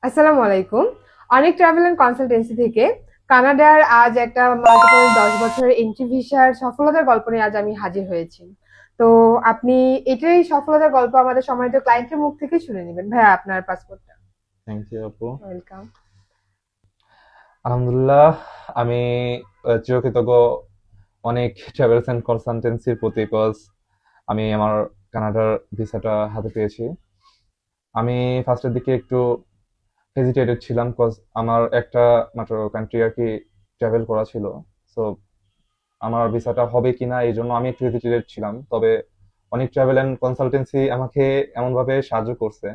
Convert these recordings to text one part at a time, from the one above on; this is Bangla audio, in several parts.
আসসালামু আলাইকুম। অনেক ট্রাভেল এন্ড কনসালটেন্সি থেকে কানাডার আজ একটা মাল্টিপল 10 বছরের এন্ট্রি ভিসার সফলতার গল্প নিয়ে আজ আমি হাজির হয়েছি। তো আপনি এটাই সফলতার গল্প আমাদের সম্মানিত ক্লায়েন্টের মুখ থেকে শুনে নেবেন। ভাইয়া আপনার পাসপোর্টটা। থ্যাংক ইউ আপু। ওয়েলকাম। আলহামদুলিল্লাহ, আমি চিরকৃতজ্ঞ অনেক ট্রাভেলস অ্যান্ড কনসালটেন্সির প্রতি, কজ আমি আমার কানাডার ভিসাটা হাতে পেয়েছি। আমি ফার্স্টের দিকে একটু হেজিটেটেড ছিলাম, কজ আমার একটা মাত্র কান্ট্রি আর কি ট্রাভেল করা ছিল। সো আমার ভিসাটা হবে কিনা এই জন্য আমি একটু হেজিটেটেড ছিলাম। তবে অনেক ট্রাভেল অ্যান্ড কনসালটেন্সি আমাকে এমনভাবে সাহায্য করছে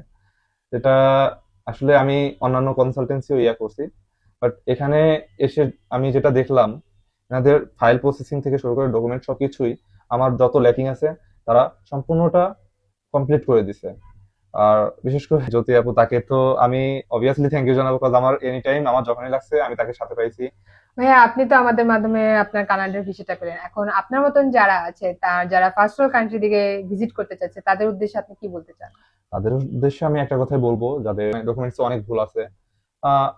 যেটা আসলে আমি অন্যান্য কনসালটেন্সিও করছি, বাট এখানে এসে আমি যেটা দেখলাম, এনাদের ফাইল প্রসেসিং থেকে শুরু করে ডকুমেন্ট সবকিছুই আমার যত ল্যাকিং আছে তারা সম্পূর্ণটা কমপ্লিট করে দিছে। আর বিশেষ করে জ্যোতি আপু, তাকে তো আমি অবভিয়াসলি থ্যাংক ইউ জানাবো, কারণ আমার এনি টাইম আমার যখনই লাগছে আমি তাকে সাথে পাইছি। ভাইয়া আপনি তো আমাদের মাধ্যমে আপনার কানাডার ভিসাটা পেলেন। এখন আপনার মতন যারা আছে যারা ফার্স্ট ওয়ার্ল্ড কান্ট্রি দিকে ভিজিট করতে চাচ্ছে তাদের উদ্দেশ্যে আপনি কি বলতে চান? তাদের উদ্দেশ্যে আমি একটা কথাই বলবো, যাদের ডকুমেন্টস অনেক ভুল আছে, আহ,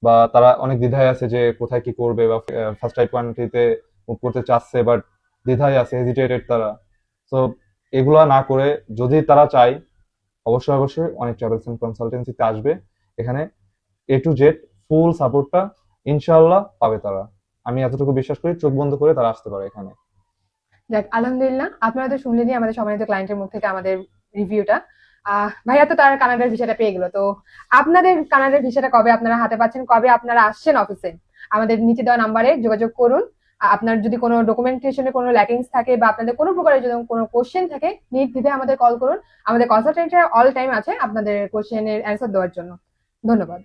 বা তারা অনেক দ্বিধায় আছে যে কোথায় কি করবে, বা ফার্স্ট টাইপ কান্ট্রিতে মুভ করতে চাচ্ছে বাট দ্বিধায় আছে, হেজিটেটেড তারা। তো এগুলা না করে, যদি তারা চায়, অবশ্যই অবশ্যই অনেক ট্রাভেলস এন্ড কনসালটেন্সিতে আসবে। এখানে A to Z ফুল সাপোর্টটা ইনশাআল্লাহ পাবে তারা। আমি এতটুকু বিশ্বাস করি, চোখ বন্ধ করে তারা আসতে পারে এখানে। যাক আলহামদুলিল্লাহ, আপনারা তো শুনলেনই আমাদের সম্মানিত ক্লায়েন্টের মুখ থেকে আমাদের রিভিউটা। ভাইয়া তো তার কানাডার ভিসাটা পেয়ে গেল। তো আপনাদের কানাডার ভিসাটা কবে আপনারা হাতে পাচ্ছেন, কবে আপনারা আসছেন অফিসে, আমাদের নিচে দেওয়া নাম্বারে যোগাযোগ করুন। আপনার যদি কোনো ডকুমেন্টেশনে কোনো ল্যাকিংস থাকে বা আপনাদের কোনো প্রকারের যদি কোনো কোশ্চেন থাকে, নির্দ্বিধায় আমাদের কল করুন। আমাদের কনসালটেন্টরা অল টাইম আছে আপনাদের কোশ্চেনের অ্যান্সার দেওয়ার জন্য। ধন্যবাদ।